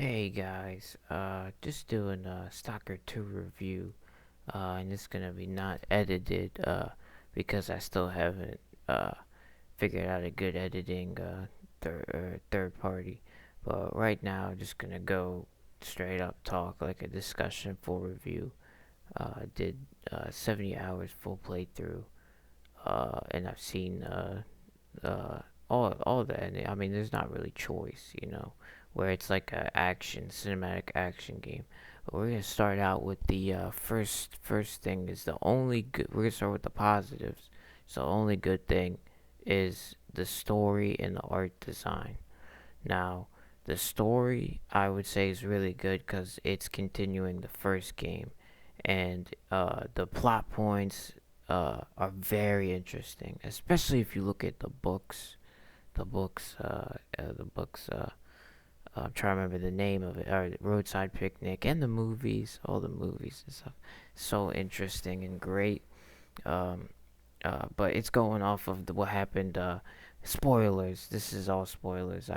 Hey guys, just doing a Stalker 2 review, and it's gonna be not edited, because I still haven't, figured out a good editing, third party. But right now, I'm just gonna go straight up talk like a discussion full review. Did, 70 hours full playthrough, and I've seen, uh, all that. And I mean, there's not really choice, where it's like a action cinematic action game. But we're gonna start out with the first thing is the only good. We're gonna start with the positives. So the only good thing is the story and the art design. Now, the story I would say is really good because it's continuing the first game, and the plot points are very interesting, especially if you look at the books. I'm trying to remember the name of it. Roadside Picnic and the movies, all the movies and stuff. So interesting and great. Um, but it's going off of what happened. Spoilers. This is all spoilers.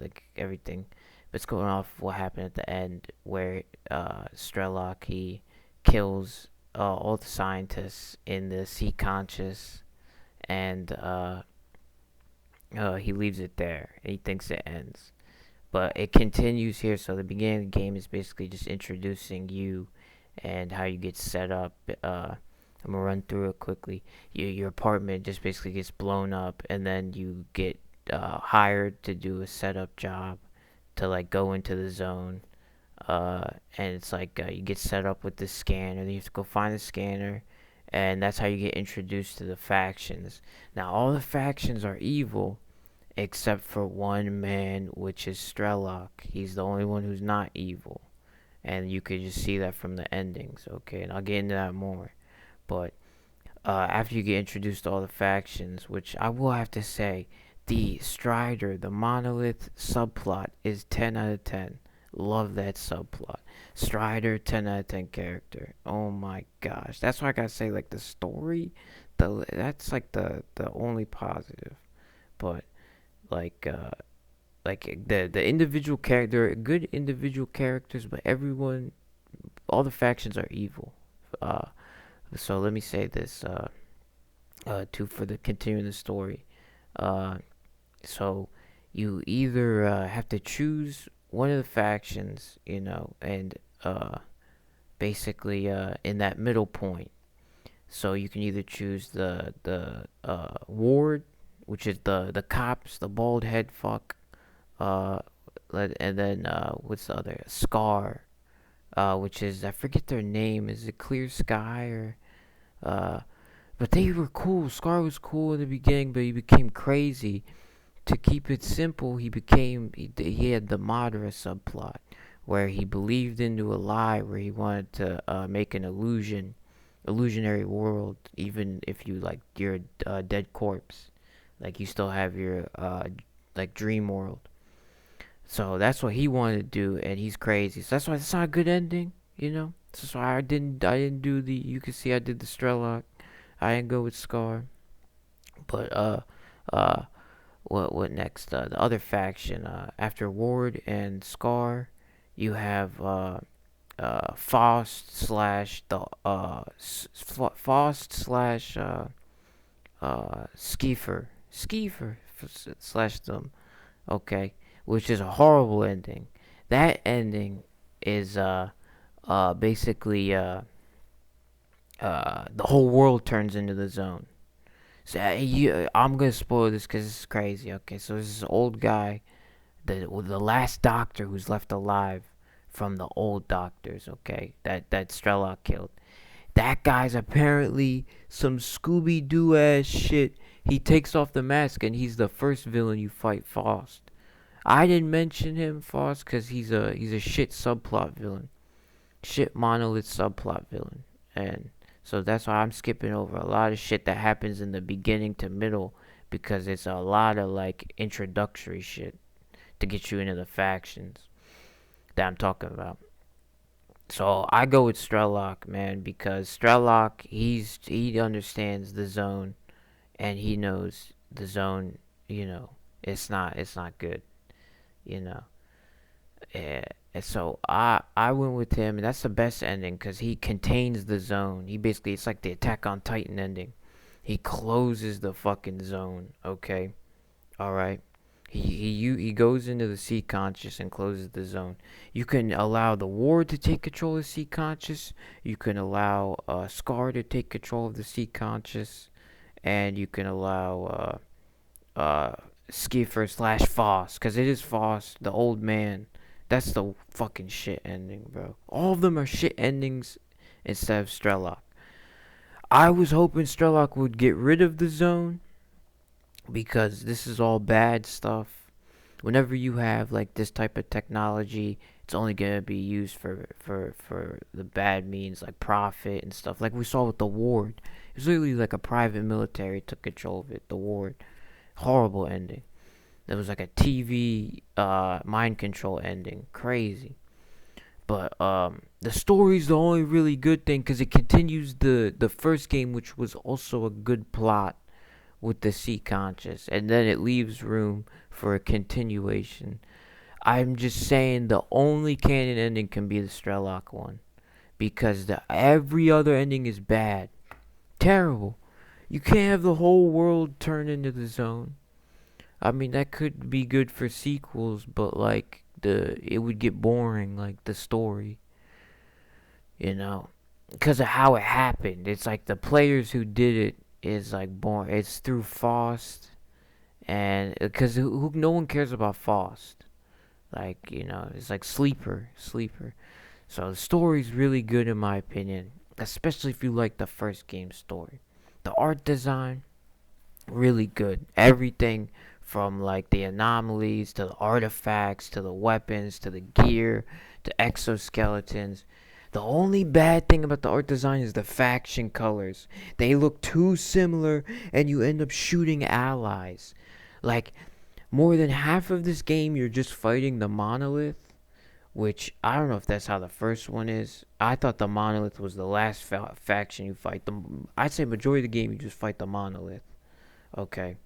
Like everything. But it's going off what happened at the end, where Strelok he kills all the scientists in the sea conscious, and he leaves it there. And he thinks it ends, but it continues here. So the beginning of the game is basically just introducing you and how you get set up. I'm gonna run through it quickly. Your apartment just basically gets blown up, and then you get hired to do a setup job to like go into the zone. And it's like you get set up with the scanner. Then you have to go find the scanner, and that's how you get introduced to the factions. Now all the factions are evil, except for one man, which is Strelok. He's the only one who's not evil, and you could just see that from the endings. Okay, and I'll get into that more. But after you get introduced to all the factions, which I will have to say, the Strider, the Monolith subplot is 10 out of 10. Love that subplot. Strider, 10 out of 10 character. Oh my gosh. That's why I gotta say, like, the story, that's like the only positive. But like the individual character, good individual characters, but everyone, all the factions are evil. uh so let me say this, to for the continuing the story. uh so you either have to choose one of the factions, and basically in that middle point. So you can either choose the ward, which is the cops, the bald head fuck. uh, and then what's the other? Scar, which is, I forget their name. Is it Clear Sky or uh? But they were cool. Scar was cool in the beginning, but he became crazy. To keep it simple, he had the Madara subplot, where he believed into a lie, where he wanted to make an illusionary world, even if you're a dead corpse, like you still have your like dream world. So that's what he wanted to do, and he's crazy. So that's why it's not a good ending. So that's why I didn't do the. You can see I did the Strelok. I didn't go with Scar, but uh, what next? The other faction, after Ward and Scar, you have Faust slash the Faust slash Skeefer slash them. Okay, which is a horrible ending. That ending is basically the whole world turns into the zone. So I'm gonna spoil this because it's crazy. Okay, so this is an old guy, the last doctor who's left alive from the old doctors. Okay, that Strelok killed. That guy's apparently some Scooby Doo ass shit. He takes off the mask and he's the first villain you fight, Faust. I didn't mention him, Faust, because he's a shit subplot villain, shit monolith subplot villain, and so that's why I'm skipping over a lot of shit that happens in the beginning to middle, because it's a lot of like introductory shit to get you into the factions that I'm talking about. So I go with Strelok, man, because Strelok, he understands the zone, and he knows the zone. It's not good. You know, And so I went with him, and that's the best ending because he contains the zone. He basically, it's like the Attack on Titan ending. He closes the fucking zone. Okay, all right. He goes into the sea conscious and closes the zone. You can allow the ward to take control of sea conscious. You can allow Scar to take control of the sea conscious, and you can allow Skipper slash Foss, because it is Foss, the old man. That's the fucking shit ending, bro. All of them are shit endings instead of Strelok. I was hoping Strelok would get rid of the zone because this is all bad stuff. Whenever you have like this type of technology, it's only gonna be used for the bad means like profit and stuff. Like we saw with the ward, it was literally like a private military took control of it. The ward, horrible ending. There was like a TV mind control ending, crazy. But the story's the only really good thing because it continues the first game, which was also a good plot with the sea conscious, and then it leaves room for a continuation. I'm just saying the only canon ending can be the Strelok one because every other ending is bad, terrible. You can't have the whole world turn into the zone. I mean that could be good for sequels, but like it would get boring, like the story, you know, because of how it happened. It's like the players who did it is like boring. It's through Faust, and because no one cares about Faust. Like it's like sleeper. So the story's really good in my opinion, especially if you like the first game story. The art design, really good. Everything from like the anomalies to the artifacts to the weapons to the gear to exoskeletons. The only bad thing about the art design is the faction colors. They look too similar and you end up shooting allies. Like more than half of this game you're just fighting the monolith, which I don't know if that's how the first one is. I thought the monolith was the last faction you fight. I'd say majority of the game you just fight the monolith. Okay.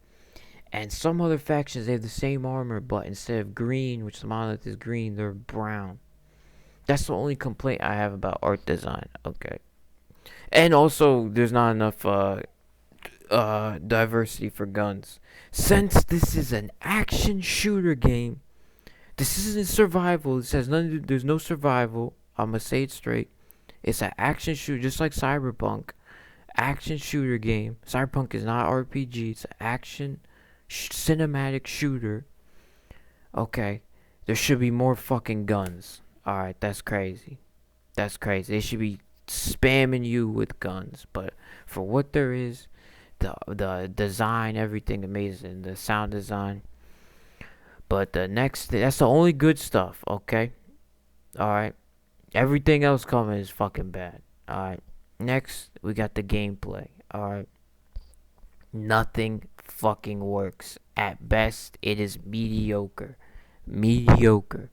And some other factions, they have the same armor, but instead of green, which the monolith is green, they're brown. That's the only complaint I have about art design. Okay. And also, there's not enough diversity for guns. Since this is an action shooter game, this isn't survival. This has nothing. There's no survival. I'm gonna say it straight. It's an action shooter, just like Cyberpunk. Action shooter game. Cyberpunk is not RPG. It's an action cinematic shooter. Okay, there should be more fucking guns. Alright, that's crazy. That's crazy. They should be spamming you with guns. But for what there is, the design, everything amazing. The sound design. But the next, that's the only good stuff, okay? Alright. Everything else coming is fucking bad. Alright. Next, we got the gameplay. Alright. Nothing fucking works. At best, it is mediocre. Mediocre.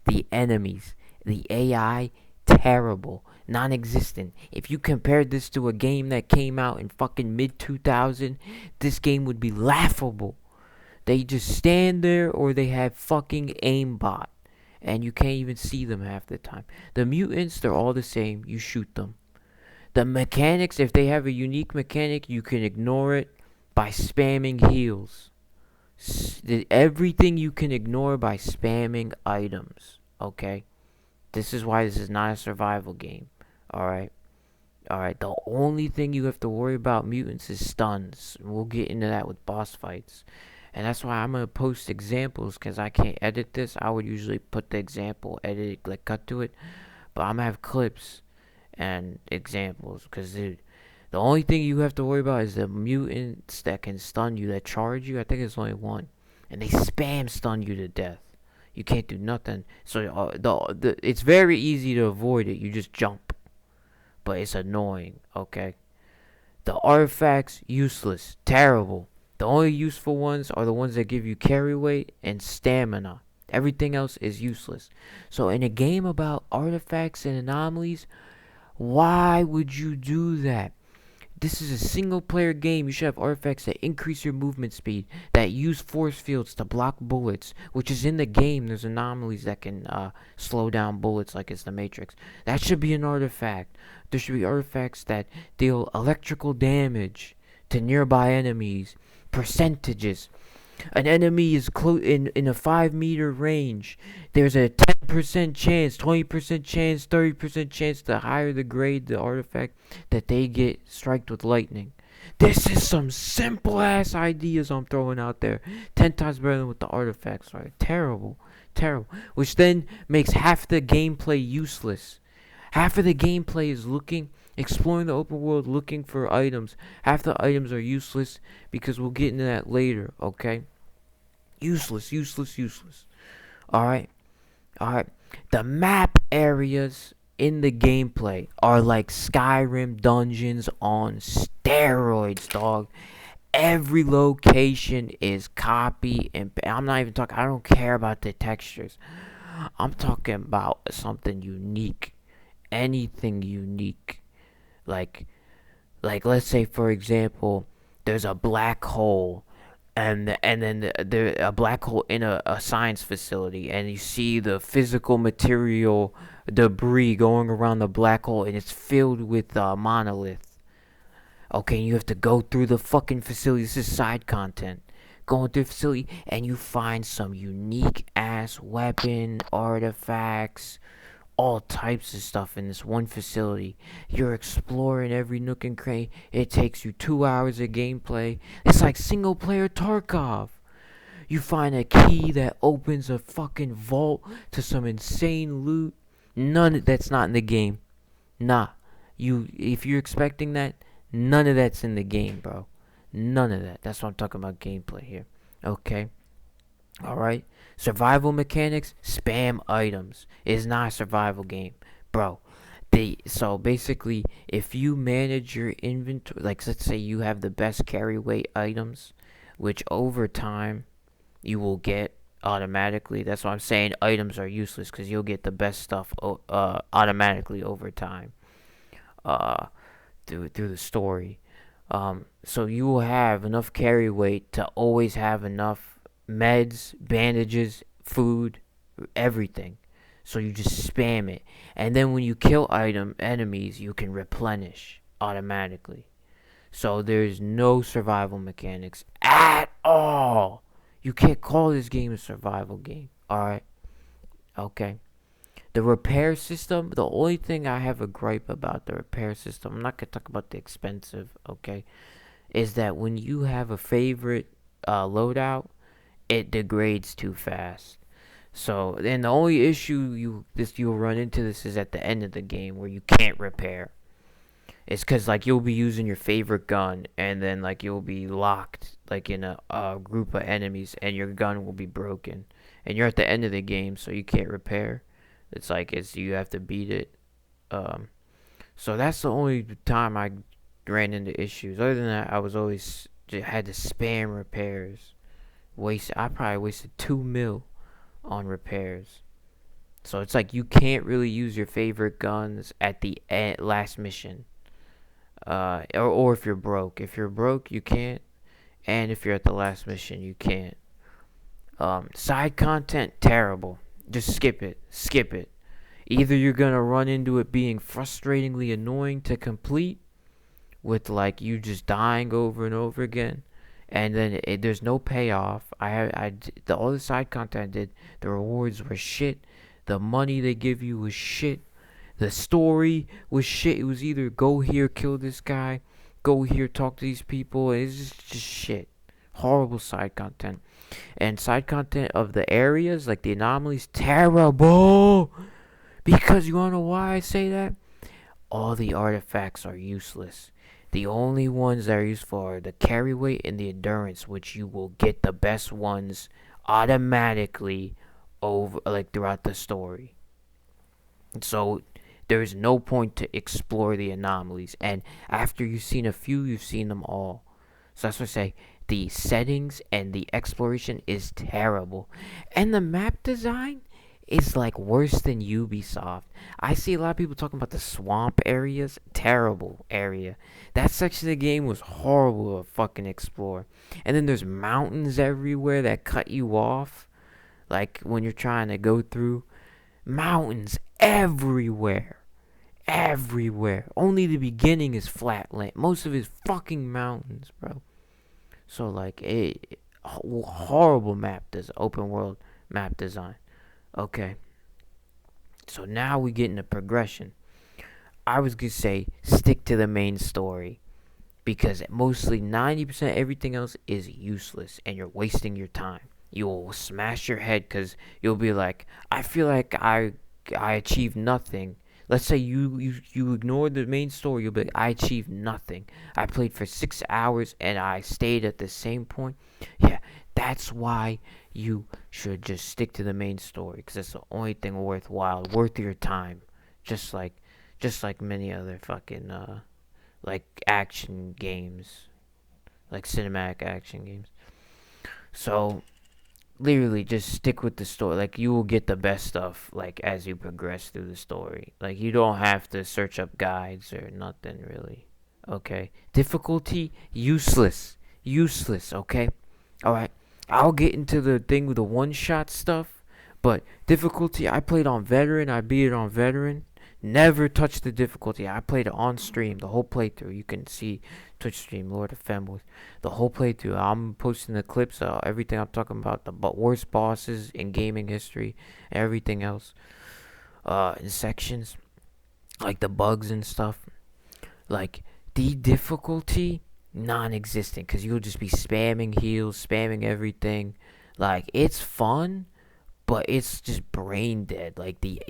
The enemies, the AI, terrible. Non-existent. If you compared this to a game that came out in fucking mid-2000, this game would be laughable. They just stand there or they have fucking aimbot. And you can't even see them half the time. The mutants, they're all the same. You shoot them. The mechanics, if they have a unique mechanic, you can ignore it by spamming heals. Everything you can ignore by spamming items. Okay? This is why this is not a survival game. Alright? Alright, the only thing you have to worry about mutants is stuns. We'll get into that with boss fights. And that's why I'm going to post examples, because I can't edit this. I would usually put the example, edit it, like cut to it. But I'm going to have clips and examples, because the only thing you have to worry about is the mutants that can stun you, that charge you. I think it's only one. And they spam stun you to death. You can't do nothing. So it's very easy to avoid it. You just jump. But it's annoying, okay? The artifacts, useless. Terrible. The only useful ones are the ones that give you carry weight and stamina. Everything else is useless. So in a game about artifacts and anomalies, why would you do that? This is a single player game. You should have artifacts that increase your movement speed, that use force fields to block bullets, which is in the game. There's anomalies that can slow down bullets, like it's the Matrix. That should be an artifact. There should be artifacts that deal electrical damage to nearby enemies, percentages. An enemy is in a 5 meter range. There's a 10% chance, 20% chance, 30% chance, the higher the grade the artifact, that they get striked with lightning. This is some simple ass ideas I'm throwing out there. 10 times better than what the artifacts are. Terrible. Terrible. Which then makes half the gameplay useless. Half of the gameplay is exploring the open world, looking for items. Half the items are useless because we'll get into that later, okay? Useless, useless, useless. Alright? Alright. The map areas in the gameplay are like Skyrim dungeons on steroids, dog. Every location is copy and I'm not even talking, I don't care about the textures. I'm talking about something unique. Anything unique. Like let's say for example, there's a black hole, and then there a black hole in a science facility, and you see the physical material debris going around the black hole, and it's filled with monolith. Okay, you have to go through the fucking facility. This is side content. Going through the facility, and you find some unique ass weapon, artifacts, all types of stuff in this one facility. You're exploring every nook and cranny. It takes you 2 hours of gameplay. It's like single player Tarkov. You find a key that opens a fucking vault to some insane loot. None that's not in the game. Nah. If you're expecting that, none of that's in the game, bro. None of that. That's what I'm talking about gameplay here. Okay? Alright? Survival mechanics, spam items. It's not a survival game. Bro, so basically, if you manage your inventory, like let's say you have the best carry weight items, which over time you will get automatically. That's why I'm saying items are useless, because you'll get the best stuff automatically over time through the story. So you will have enough carry weight to always have enough meds, bandages, food, everything. So you just spam it. And then when you kill enemies, you can replenish automatically. So there's no survival mechanics at all. You can't call this game a survival game. Alright? Okay. The repair system, the only thing I have a gripe about the repair system, I'm not going to talk about the expensive, okay, is that when you have a favorite loadout, it degrades too fast. So then the only issue you'll run into this is at the end of the game, where you can't repair. It's because like you'll be using your favorite gun, and then like you'll be locked like in a group of enemies, and your gun will be broken, and you're at the end of the game, so you can't repair. You have to beat it. So that's the only time I ran into issues. Other than that, I was always had to spam repairs. I probably wasted 2 mil on repairs. So it's like you can't really use your favorite guns at the last mission. Or if you're broke. If you're broke, you can't. And if you're at the last mission, you can't. Side content, terrible. Just skip it. Skip it. Either you're gonna run into it being frustratingly annoying to complete, with like you just dying over and over again, and then there's no payoff. All the side content I did, the rewards were shit. The money they give you was shit. The story was shit. It was either go here, kill this guy, go here, talk to these people. It's just shit. Horrible side content. And side content of the areas, like the anomalies, terrible. Because you wanna know why I say that? All the artifacts are useless. The only ones that are useful are the carry weight and the endurance, which you will get the best ones automatically over like throughout the story. So there's no point to explore the anomalies, and after you've seen a few, you've seen them all. So that's what I say. The settings and the exploration is terrible, and the map design is like worse than Ubisoft. I see a lot of people talking about the swamp areas. Terrible area. That section of the game was horrible to fucking explore. And then there's mountains everywhere that cut you off. Like when you're trying to go through. Mountains everywhere. Everywhere. Only the beginning is flat land. Most of it's fucking mountains, bro. So like horrible map open world map design. Okay. So now we get into progression. I was gonna say stick to the main story because mostly 90% everything else is useless and you're wasting your time. You'll smash your head because you'll be like, I feel like I achieved nothing. Let's say you ignore the main story. You'll be like, I achieved nothing. I played for 6 hours and I stayed at the same point. Yeah, that's why you should just stick to the main story because it's the only thing worthwhile, worth your time. Just like, just like many other fucking like action games, like cinematic action games. So literally just stick with the story. Like you will get the best stuff like as you progress through the story. Like you don't have to search up guides or nothing really. Okay. Difficulty useless. Useless, okay? All right. I'll get into the thing with the one shot stuff, but difficulty I played on veteran. I beat it on veteran. Never touched the difficulty. I played it on stream, the whole playthrough. You can see Twitch stream, LordOfFemboys. The whole playthrough. I'm posting the clips of everything I'm talking about. The worst bosses in gaming history. Everything else. In sections. Like the bugs and stuff. Like, the difficulty, non-existent. Because you'll just be spamming heals, spamming everything. Like, it's fun, but it's just brain dead. Like the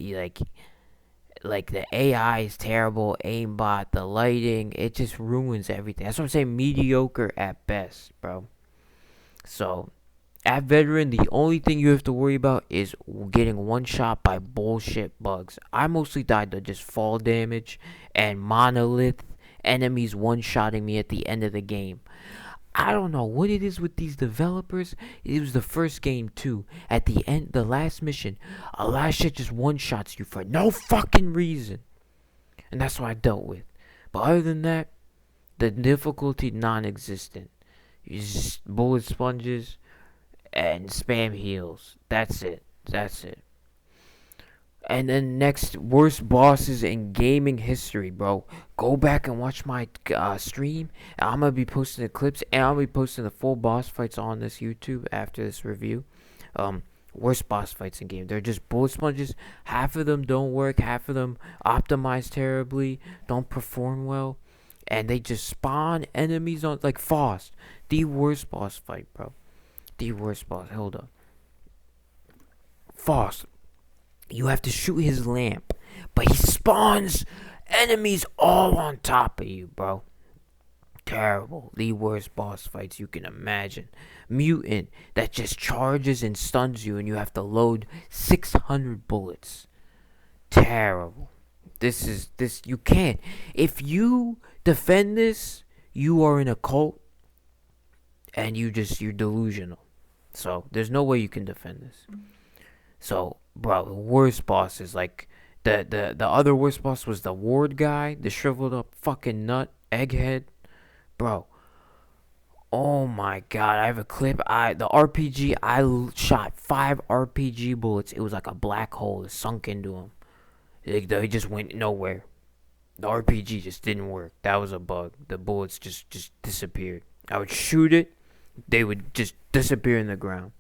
AI is terrible, aimbot, the lighting, it just ruins everything. That's what I'm saying, mediocre at best, bro. So, at veteran, the only thing you have to worry about is getting one shot by bullshit bugs. I mostly died to just fall damage and monolith enemies one shotting me at the end of the game. I don't know what it is with these developers. It was the first game too. At the end, the last mission, a lot of shit just one shots you for no fucking reason, and that's what I dealt with. But other than that, the difficulty non-existent. You just bullet sponges and spam heals. That's it. That's it. And then next, worst bosses in gaming history, bro. Go back and watch my stream. I'm gonna be posting the clips and I'll be posting the full boss fights on this YouTube after this review. Worst boss fights in game. They're just bullet sponges. Half of them don't work. Half of them optimize terribly. Don't perform well, and they just spawn enemies on like Faust. The worst boss fight, bro. The worst boss. Hold up. Faust. You have to shoot his lamp, but he spawns enemies all on top of you, bro. Terrible. The worst boss fights you can imagine. Mutant that just charges and stuns you, and you have to load 600 bullets. Terrible. This you can't. If you defend this, you are in a cult, and you're delusional. So there's no way you can defend this. So, bro, the worst boss is like the other worst boss was the ward guy, the shriveled up fucking nut, egghead. Bro, oh my god, I have a clip. The RPG, I shot 5 RPG bullets. It was like a black hole. It sunk into him. They just went nowhere. The RPG just didn't work. That was a bug. The bullets just disappeared. I would shoot it, they would just disappear in the ground.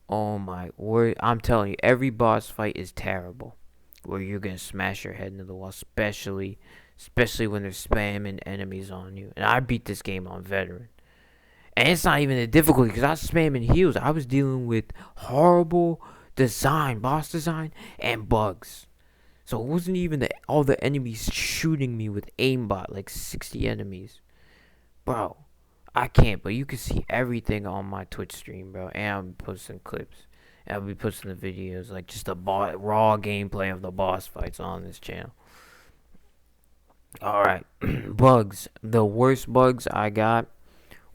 Oh my word! I'm telling you, every boss fight is terrible. Where you're gonna smash your head into the wall, especially when they're spamming enemies on you. And I beat this game on veteran, and it's not even the difficulty because I was spamming heals. I was dealing with horrible boss design, and bugs. So it wasn't even all the enemies shooting me with aimbot, like 60 enemies, bro. I can't, but you can see everything on my Twitch stream, bro. And I'll be posting clips. And I'll be posting the videos, like just the raw gameplay of the boss fights on this channel. Alright. Bugs. The worst bugs I got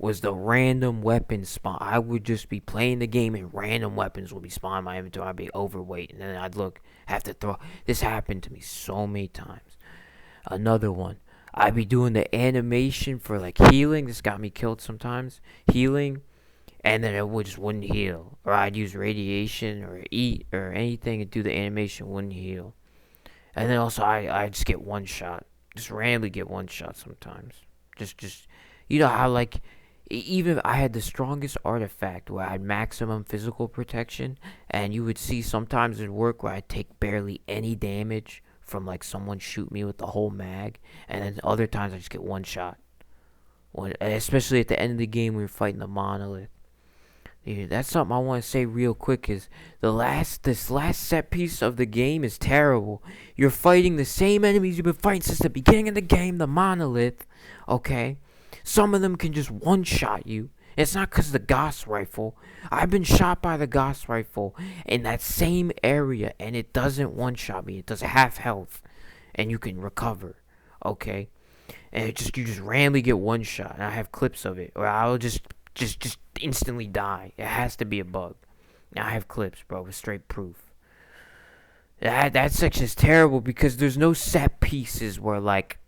was the random weapon spawn. I would just be playing the game and random weapons would be spawning in my inventory. I'd be overweight, and then I'd have to throw. This happened to me so many times. Another one, I'd be doing the animation for like healing. This got me killed sometimes. Healing, and then just wouldn't heal. Or I'd use radiation or eat or anything and do the animation, wouldn't heal. And then also I just get one shot. Just randomly get one shot sometimes. Just you know how like even if I had the strongest artifact where I had maximum physical protection, and you would see sometimes it work where I take barely any damage from like someone shoot me with the whole mag, and then other times I just get one shot. Especially at the end of the game when you're fighting the monolith. Yeah, that's something I want to say real quick is this last set piece of the game is terrible. You're fighting the same enemies you've been fighting since the beginning of the game, the monolith, okay? Some of them can just one-shot you. It's not because of the Gauss rifle. I've been shot by the Gauss rifle in that same area, and it doesn't one-shot me. It does half health, and you can recover, okay? And you just randomly get one shot, and I have clips of it, or I'll just instantly die. It has to be a bug. I have clips, bro, with straight proof. That section is terrible because there's no set pieces where like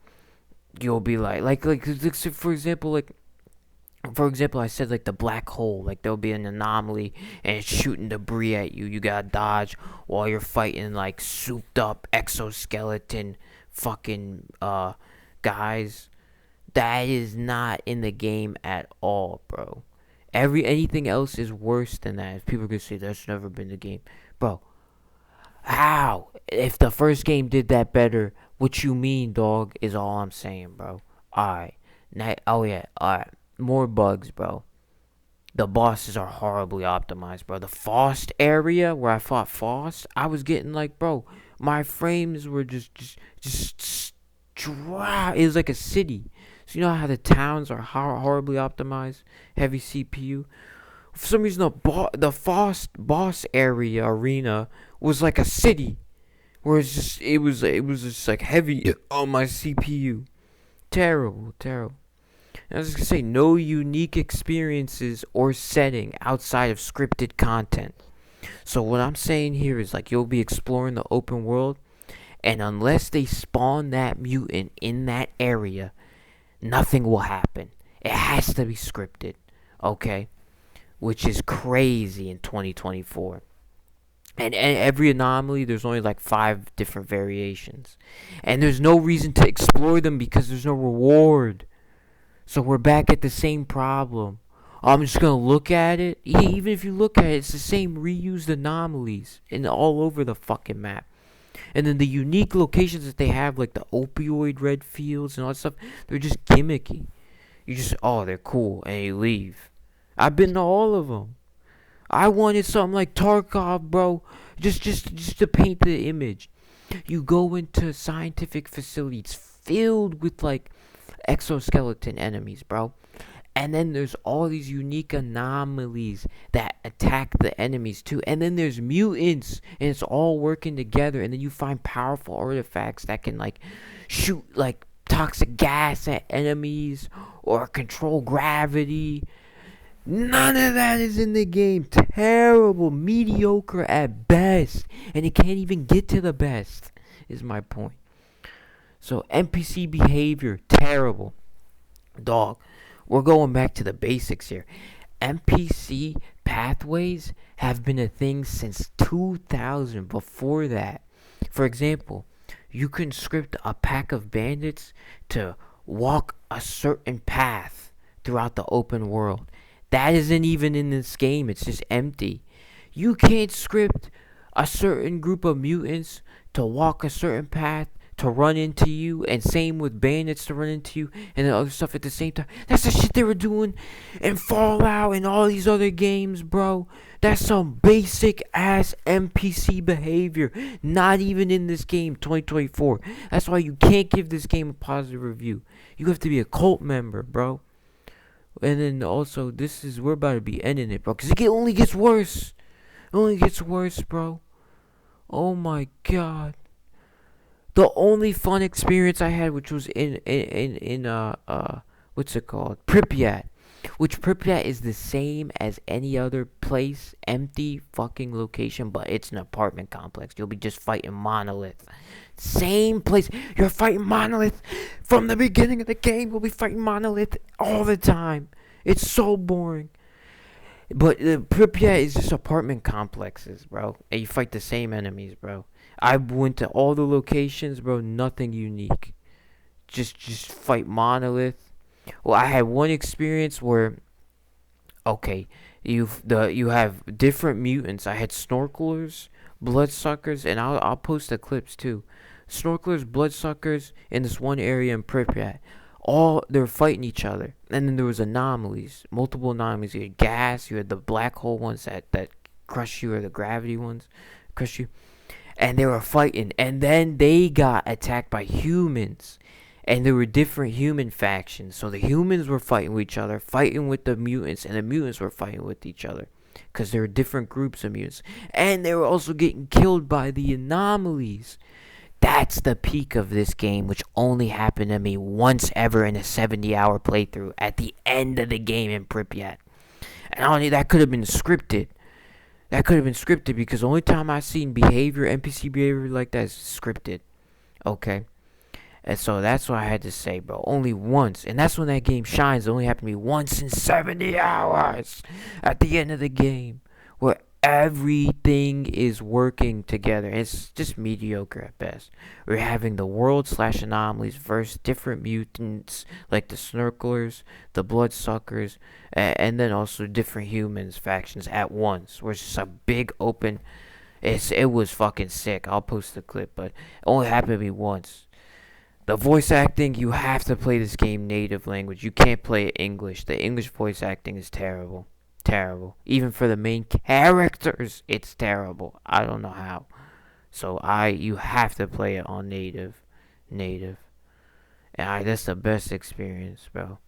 you'll be like for example, I said like the black hole, like there'll be an anomaly and it's shooting debris at you. You gotta dodge while you're fighting like souped up exoskeleton fucking guys. That is not in the game at all, bro. Anything else is worse than that. If people could say that's never been the game, bro. How? If the first game did that better, what you mean, dog? Is all I'm saying, bro. Alright. Alright. More bugs, bro. The bosses are horribly optimized, bro. The Faust area where I fought Faust, I was getting like, bro, my frames were just dry. It was like a city. So you know how the towns are horribly optimized, heavy CPU. For some reason, the Faust boss arena was like a city, where it was just like heavy on my CPU. Terrible. And I was just gonna say, no unique experiences or setting outside of scripted content. So what I'm saying here is like you'll be exploring the open world, and unless they spawn that mutant in that area, nothing will happen. It has to be scripted, okay? Which is crazy in 2024. And every anomaly, there's only like 5 different variations. And there's no reason to explore them because there's no reward. So we're back at the same problem. I'm just going to look at it. Even if you look at it, it's the same reused anomalies and all over the fucking map. And then the unique locations that they have, like the opioid red fields and all that stuff, they're just gimmicky. They're cool, and you leave. I've been to all of them. I wanted something like Tarkov, bro, just to paint the image. You go into scientific facilities filled with like exoskeleton enemies, bro. And then there's all these unique anomalies that attack the enemies too. And then there's mutants, and it's all working together. And then you find powerful artifacts that can like shoot like toxic gas at enemies or control gravity. None of that is in the game. Terrible, mediocre at best. And it can't even get to the best, is my point. So NPC behavior, terrible. Dog. We're going back to the basics here. NPC pathways have been a thing since 2000. Before that, for example, you can script a pack of bandits to walk a certain path throughout the open world. That isn't even in this game. It's just empty. You can't script a certain group of mutants to walk a certain path to run into you, and same with bandits to run into you, and then other stuff at the same time. That's the shit they were doing in Fallout and all these other games, bro. That's some basic ass NPC behavior. Not even in this game, 2024. That's why you can't give this game a positive review. You have to be a cult member, bro. And then also, we're about to be ending it, bro, because it only gets worse. It only gets worse, bro. Oh my god. The only fun experience I had, which was in what's it called? Pripyat. which Pripyat is the same as any other place, empty fucking location, but it's an apartment complex. You'll be just fighting Monolith. Same place. You're fighting Monolith from the beginning of the game. We'll be fighting Monolith all the time. It's so boring. But Pripyat is just apartment complexes, bro. And you fight the same enemies, bro. I went to all the locations, bro. Nothing unique. Just fight Monolith. Well, I had one experience where, okay, you have different mutants. I had snorkelers, bloodsuckers, and I'll post the clips too. Snorkelers, bloodsuckers in this one area in Pripyat. All they're fighting each other, and then there was anomalies, multiple anomalies. You had gas, you had the black hole ones that crush you, or the gravity ones crush you, and they were fighting. And then they got attacked by humans, and there were different human factions. So the humans were fighting with each other, fighting with the mutants, and the mutants were fighting with each other, because there were different groups of mutants, and they were also getting killed by the anomalies. That's the peak of this game, which only happened to me once ever in a 70-hour playthrough at the end of the game in Pripyat. And only that could have been scripted. That could have been scripted, because the only time I've seen NPC behavior like that is scripted. Okay? And so that's what I had to say, bro. Only once. And that's when that game shines. It only happened to me once in 70 hours at the end of the game, where everything is working together. It's just mediocre at best. We're having the world/anomalies versus different mutants, like the snorkelers, the bloodsuckers, and then also different humans factions at once. Where it's just a big open. It was fucking sick. I'll post the clip, but it only happened to me once. The voice acting, you have to play this game native language. You can't play it English. The English voice acting is terrible. Terrible. Even for the main characters, it's terrible. I don't know how. So you have to play it on native. And that's the best experience, bro.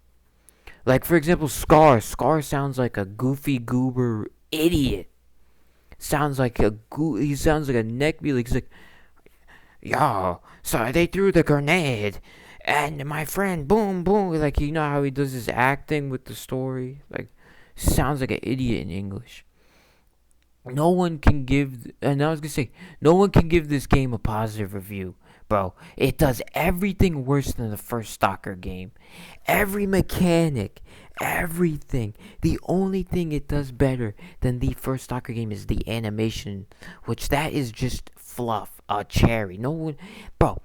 Like, for example, Scar. Scar sounds like a goofy goober idiot. He sounds like a neckbeard. He's like, yo, so they threw the grenade, and my friend, boom, boom. Like, you know how he does his acting with the story? Like, sounds like an idiot in English. No one can give, and I was gonna say, no one can give this game a positive review, bro. It does everything worse than the first Stalker game. Every mechanic, everything. The only thing it does better than the first Stalker game is the animation, which that is just fluff, a cherry. No one, bro.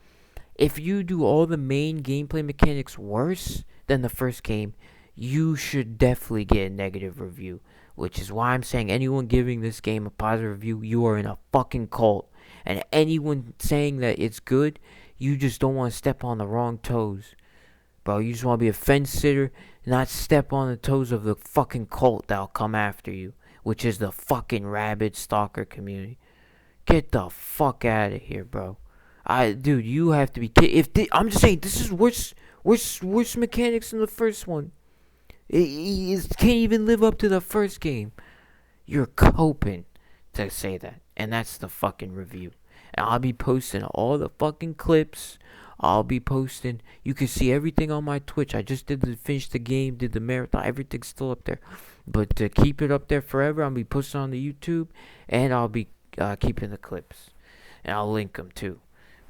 If you do all the main gameplay mechanics worse than the first game, you should definitely get a negative review. Which is why I'm saying anyone giving this game a positive review, you are in a fucking cult. And anyone saying that it's good, you just don't want to step on the wrong toes. Bro, you just want to be a fence sitter, not step on the toes of the fucking cult that'll come after you. Which is the fucking rabid stalker community. Get the fuck out of here, bro. Dude, you have to be I'm just saying, this is worse mechanics than the first one. It can't even live up to the first game. You're coping to say that. And that's the fucking review. And I'll be posting all the fucking clips. I'll be posting. You can see everything on my Twitch. I just finished the game, did the marathon. Everything's still up there. But to keep it up there forever, I'll be posting on the YouTube. And I'll be keeping the clips. And I'll link them too.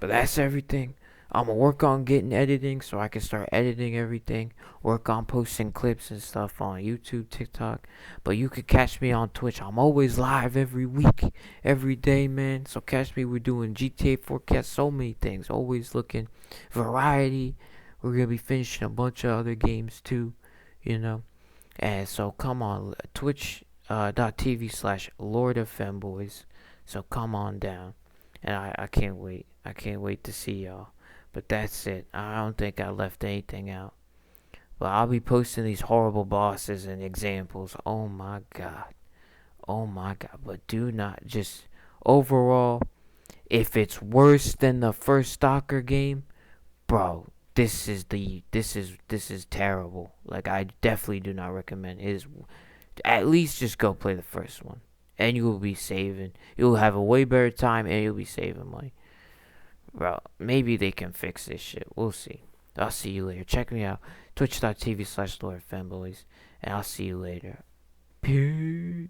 But that's everything. I'm going to work on getting editing so I can start editing everything. Work on posting clips and stuff on YouTube, TikTok. But you can catch me on Twitch. I'm always live every week, every day, man. So catch me. We're doing GTA forecast, so many things. Always looking variety. We're going to be finishing a bunch of other games too, you know. And so come on, twitch.tv/LordOfFemboys. So come on down. And I can't wait. I can't wait to see y'all. But that's it. I don't think I left anything out. But I'll be posting these horrible bosses and examples. Oh my god. Oh my god. But do not just overall, if it's worse than the first Stalker game, bro, this is terrible. Like, I definitely do not recommend it. At least just go play the first one. And you will be saving. You'll have a way better time and you'll be saving money. Bro, maybe they can fix this shit. We'll see. I'll see you later. Check me out. Twitch.tv/LordOfFemboys. and I'll see you later. Peace.